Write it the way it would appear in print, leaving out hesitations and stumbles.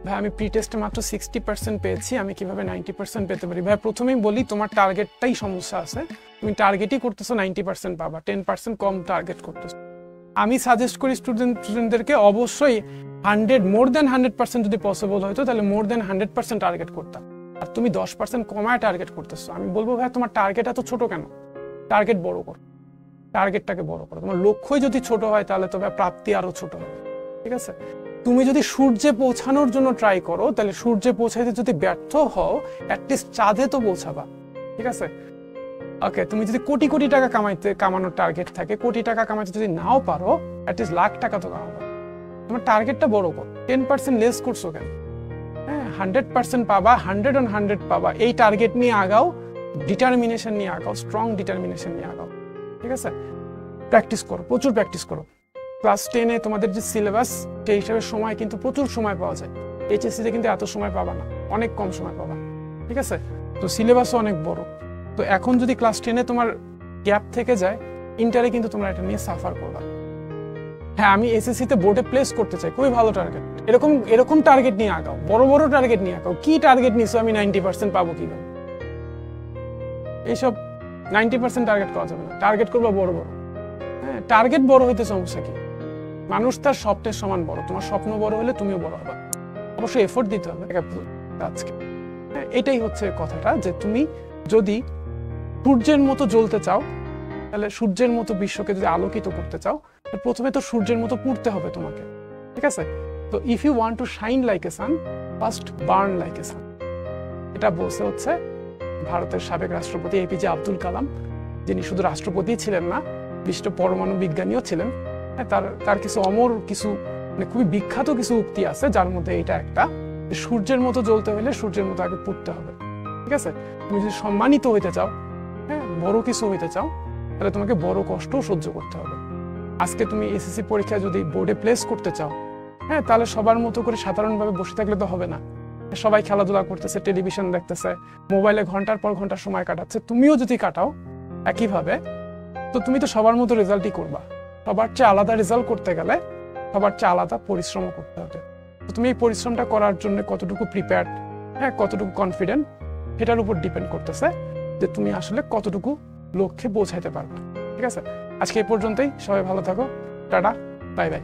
ভাই আমি প্রি টেস্টে মাত্র 60% পেয়েছি, আমি কিভাবে 90% পেতে পারি? ভাই প্রথমেই বলি তোমার টার্গেটটাই সমস্যা আছে, তুমি টার্গেটই করতেছো 90% পাবা, 10% কম টার্গেট করতেছো। আমি সাজেস্ট করি স্টুডেন্টদেরকে অবশ্যই 100% যদি পসিবল হতো তাহলে মোর দেন 100% টার্গেট করতাম। আর তুমি 10% কমায় টার্গেট করতেছো, আমি বলবো ভাই তোমার টার্গেট এত ছোট কেন? টার্গেট বড় করো, টার্গেটটাকে বড় করো। তোমার লক্ষ্যই যদি ছোট হয় তাহলে তবে প্রাপ্তি আরো ছোট হবে, ঠিক আছে? তুমি যদি সূর্যে পৌঁছানোর জন্য ট্রাই করো তাহলে সূর্যে পৌঁছাইতে যদি ব্যর্থ হও অ্যাটলিস্ট চাঁদে তো পৌঁছাবা, ঠিক আছে? ওকে, তুমি যদি কোটি কোটি টাকা কামানোর টার্গেট থাকে, কোটি টাকা কামাইতে যদি নাও পারো অ্যাটলিস্ট লাখ টাকা তো কামাবো। তোমার টার্গেটটা বড় করো, 10% লেস করছো কেন? হ্যাঁ, 100% পাবা, 100 পাবা। এই টার্গেট নিয়ে আগাও, ডিটারমিনেশন নিয়ে আগাও, স্ট্রং ডিটারমিনেশন নিয়ে আগাও, ঠিক আছে? প্র্যাকটিস করো, প্রচুর প্র্যাকটিস করো। ক্লাস 10-এ তোমাদের যে সিলেবাস সেই হিসাবে সময় কিন্তু প্রচুর সময় পাওয়া যায়, এইচএসসিতে কিন্তু এত সময় পাবা না, অনেক কম সময় পাবা, ঠিক আছে? তো সিলেবাসও অনেক বড়। তো এখন যদি ক্লাস 10-এ তোমার গ্যাপ থেকে যায়, ইন্টারে কিন্তু তোমরা এটা নিয়ে সাফার করবা। হ্যাঁ, আমি এসএসসিতে বোর্ডে প্লেস করতে চাই, খুবই ভালো টার্গেট। এরকম টার্গেট নিয়ে আগাও, বড় বড় টার্গেট নিয়ে আগাও। কি টার্গেট নিছো আমি 90% পাবো কিভাবে? এইসব 90% টার্গেট করা যাবে না, টার্গেট করবা বড় বড়। হ্যাঁ, টার্গেট বড় হইতে সমস্যা কি? মানুষ তার স্বপ্নের সমান বড়, তোমার স্বপ্ন বড় হলে তুমিও বড় হবে, অবশ্যই এফোর্ট দিতে হবে আজকে। এটাই হচ্ছে কথাটা, যে তুমি যদি সূর্যের মতো জ্বলতে চাও, তাহলে সূর্যের মতো বিশ্বকে যদি আলোকিত করতে চাও, প্রথমে তো সূর্যের মতো পুড়তে হবে তোমাকে, ঠিক আছে? তো if you want to shine like a sun, first burn like a sun. এটা বলছে হচ্ছে ভারতের সাবেক রাষ্ট্রপতি এপিজে আব্দুল কালাম, যিনি শুধু রাষ্ট্রপতি ছিলেন না, বিশিষ্ট পরমাণু বিজ্ঞানীও ছিলেন। তার কিছু মানে খুবই বিখ্যাত কিছু উক্তি আছে, যার মধ্যে এটা একটা, সূর্যের মতো জ্বলতে হলে সূর্যের মতো আগে পুড়তে হবে, ঠিক আছে? তুমি যদি সম্মানিত হইতে চাও, হ্যাঁ, বড় কিছু হইতে চাও, তাহলে তোমাকে বড় কষ্ট সহ্য করতে হবে। আজকে তুমি এসএসসি পরীক্ষা যদি বোর্ডে প্লেস করতে চাও, হ্যাঁ, তাহলে সবার মতো করে সাধারণভাবে বসে থাকলে তো হবে না। সবাই খেলাধুলা করতেছে, টেলিভিশন দেখতেছে, মোবাইলে ঘন্টার পর ঘন্টা সময় কাটাচ্ছে, তুমিও যদি কাটাও একইভাবে, তো তুমি তো সবার মতো রেজাল্টই করবা। সবার চেয়ে আলাদা রেজাল্ট করতে গেলে সবার চেয়ে আলাদা পরিশ্রম করতে হবে। তো তুমি এই পরিশ্রমটা করার জন্য কতটুকু প্রিপেয়ার্ড, হ্যাঁ, কতটুকু কনফিডেন্ট, সেটার উপর ডিপেন্ড করতেছে যে তুমি আসলে কতটুকু লক্ষ্যে পৌঁছাইতে পারবে, ঠিক আছে? আজকে এই পর্যন্তই, সবাই ভালো থাকো, টাটা, বাই বাই।